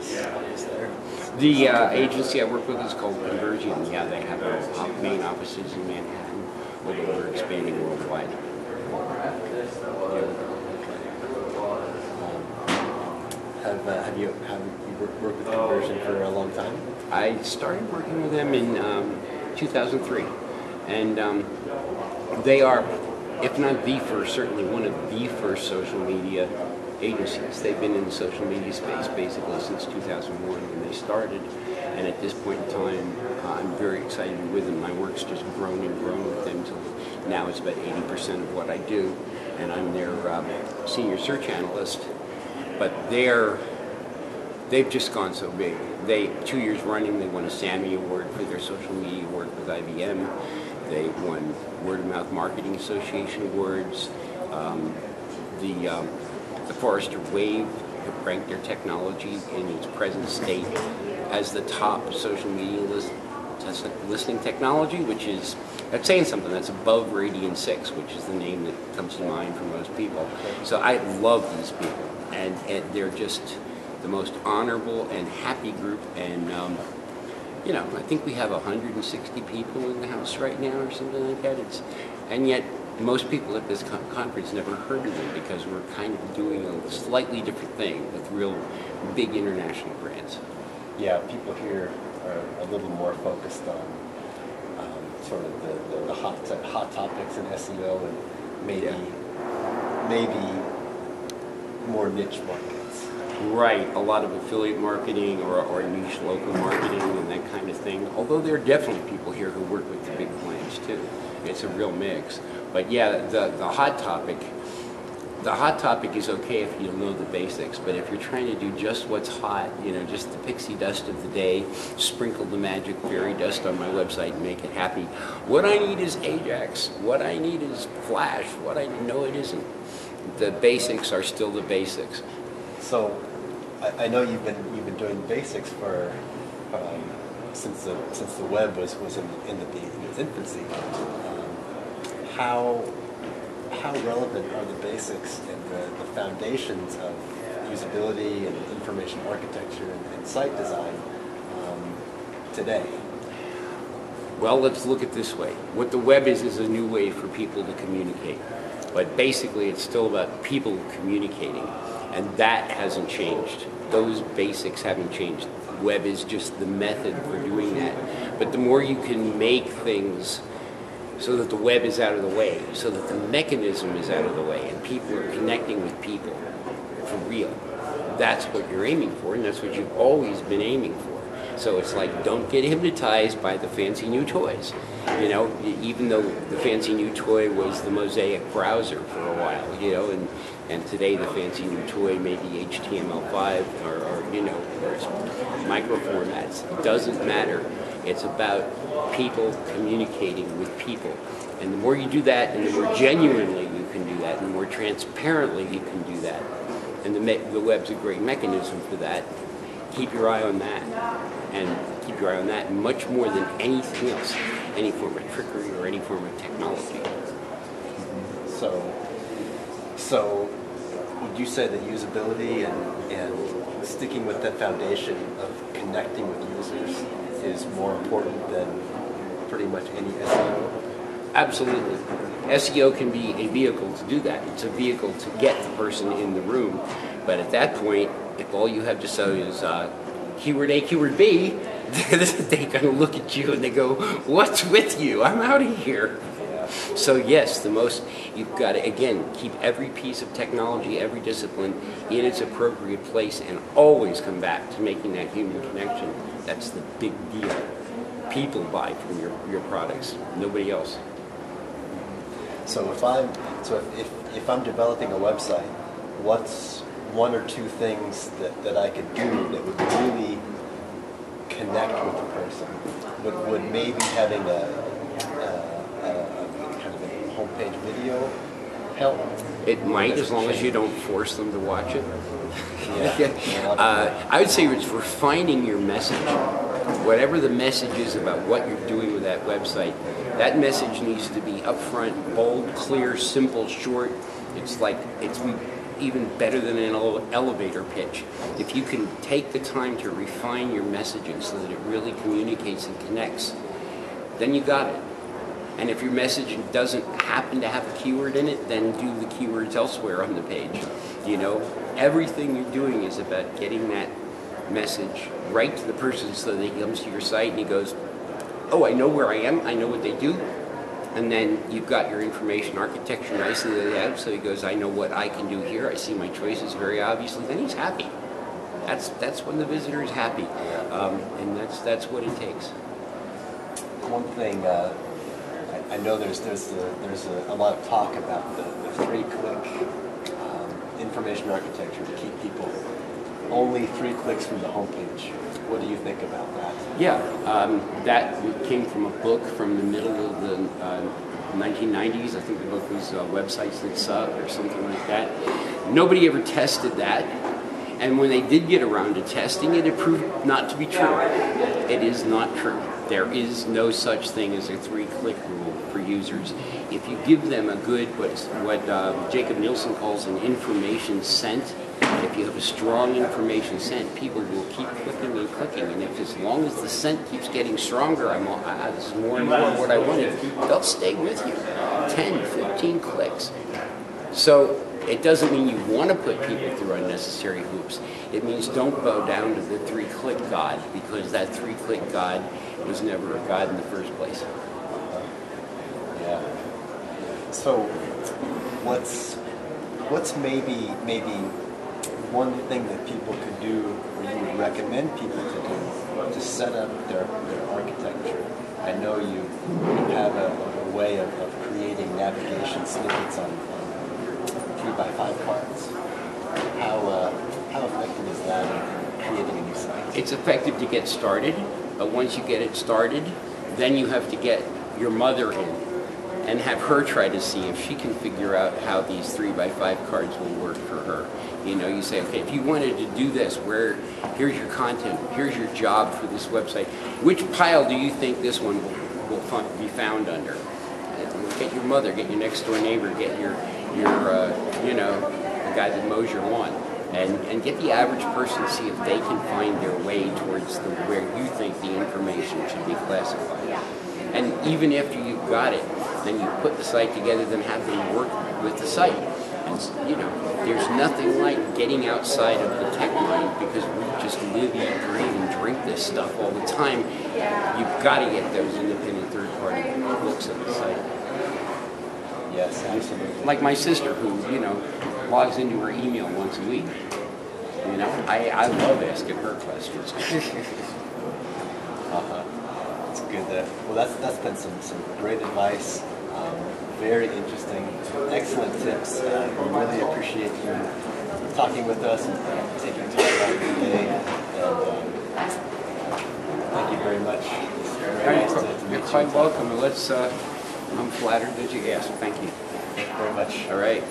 office there? The agency I work with is called Conversion. Yeah, they have main offices in Manhattan, although we're expanding worldwide. Have you worked with Conversion for a long time? I started working with them in 2003, and they are, if not the first, certainly one of the first social media agencies. They've been in the social media space basically since 2001 when they started, and at this point in time, I'm very excited to be with them. My work's just grown and grown with them till now it's about 80% of what I do, and I'm their senior search analyst. But they've just gone so big. 2 years running, they won a Sammy Award for their social media work with IBM. They won Word of Mouth Marketing Association awards. The Forrester Wave ranked their technology in its present state as the top social media listening technology, which is, that's saying something. That's above Radian 6, which is the name that comes to mind for most people. So I love these people, and they're just the most honorable and happy group, and I think we have 160 people in the house right now or something like that. And yet most people at this conference never heard of them because we're kind of doing a slightly different thing with real big international brands. Yeah, people here are a little more focused on sort of the hot topics in SEO and maybe more niche markets. Right, a lot of affiliate marketing or niche local marketing and that kind of thing. Although there are definitely people here who work with the big clients too. It's a real mix. But yeah, the hot topic is okay if you know the basics. But if you're trying to do just what's hot, just the pixie dust of the day, sprinkle the magic fairy dust on my website and make it happy. What I need is Ajax. What I need is Flash. No, it isn't. The basics are still the basics. So, I know you've been doing basics for since the web was in its infancy. How relevant are the basics and the foundations of usability and information architecture and site design today? Well, let's look at it this way. What the web is a new way for people to communicate. But basically, it's still about people communicating. And that hasn't changed. Those basics haven't changed. Web is just the method for doing that. But the more you can make things so that the web is out of the way, so that the mechanism is out of the way, and people are connecting with people for real, that's what you're aiming for, and that's what you've always been aiming for. So it's like, don't get hypnotized by the fancy new toys. Even though the fancy new toy was the Mosaic browser for a while, and today the fancy new toy may be HTML5 or micro formats. It doesn't matter. It's about people communicating with people. And the more you do that, and the more genuinely you can do that, and the more transparently you can do that, and the web's a great mechanism for that, keep your eye on that. And keep your eye on that much more than anything else, any form of trickery or any form of technology. So would you say that usability and sticking with that foundation of connecting with users is more important than pretty much any SEO? Absolutely. SEO can be a vehicle to do that. It's a vehicle to get the person in the room. But at that point, if all you have to say is keyword A, keyword B, they're going to look at you and they go, what's with you? I'm out of here. So yes, you've got to, again, keep every piece of technology, every discipline in its appropriate place and always come back to making that human connection. That's the big deal. People buy from your products, nobody else. So if I'm developing a website, what's one or two things that I could do that would really connect with the person? Would maybe having a kind of a homepage video help? It might, as long as you don't force them to watch it. I would say it's refining your message. Whatever the message is about what you're doing with that website, that message needs to be upfront, bold, clear, simple, short. even better than an elevator pitch. If you can take the time to refine your messaging so that it really communicates and connects, then you got it. And if your message doesn't happen to have a keyword in it, then do the keywords elsewhere on the page. You know, everything you're doing is about getting that message right to the person so that he comes to your site and he goes, oh, I know where I am, I know what they do. And then you've got your information architecture nicely laid out, so he goes, I know what I can do here, I see my choices very obviously, then he's happy. That's when the visitor is happy, and that's what it takes. One thing, I know there's a lot of talk about the 3-click information architecture to keep people only 3 clicks from the homepage. What do you think about that? Yeah, that came from a book from the middle of the 1990s. I think the book was Websites That Suck or something like that. Nobody ever tested that. And when they did get around to testing it, it proved not to be true. It is not true. There is no such thing as a 3-click rule for users. If you give them a good, what Jacob Nielsen calls an information scent, if you have a strong information scent, people will keep clicking and clicking. And if as long as the scent keeps getting stronger, this is more and more what I wanted, they'll stay with you. 10, 15 clicks. So it doesn't mean you want to put people through unnecessary hoops. It means don't bow down to the 3-click god, because that 3-click god was never a god in the first place. Yeah. So what's maybe one thing that people could do, or you would recommend people to do, to set up their architecture? I know you have a way of creating navigation snippets on 3x5 cards. How effective is that in creating a new site? It's effective to get started, but once you get it started, then you have to get your mother in and have her try to see if she can figure out how these 3x5 cards will work for her. You know, you say, okay, if you wanted to do this, here's your content, here's your job for this website. Which pile do you think this one will be found under? Get your mother, get your next door neighbor, get your the guy that mows your lawn, and get the average person, see if they can find their way towards where you think the information should be classified. And even after you've got it, then you put the site together, then have them work with the site. And, you know, there's nothing like getting outside of the tech mind, because we just live, eat, breathe, and drink this stuff all the time. You've got to get those independent third-party looks at the site. Yes, absolutely. Like my sister, who, logs into her email once a week. I love asking her questions. That's good. Well, that's been some great advice. Very interesting, excellent tips. We really appreciate you talking with us and taking time out of your day. And thank you very much. It's very nice to meet you. You're quite welcome. I'm flattered that you asked. Thank you. Thank you very much. All right.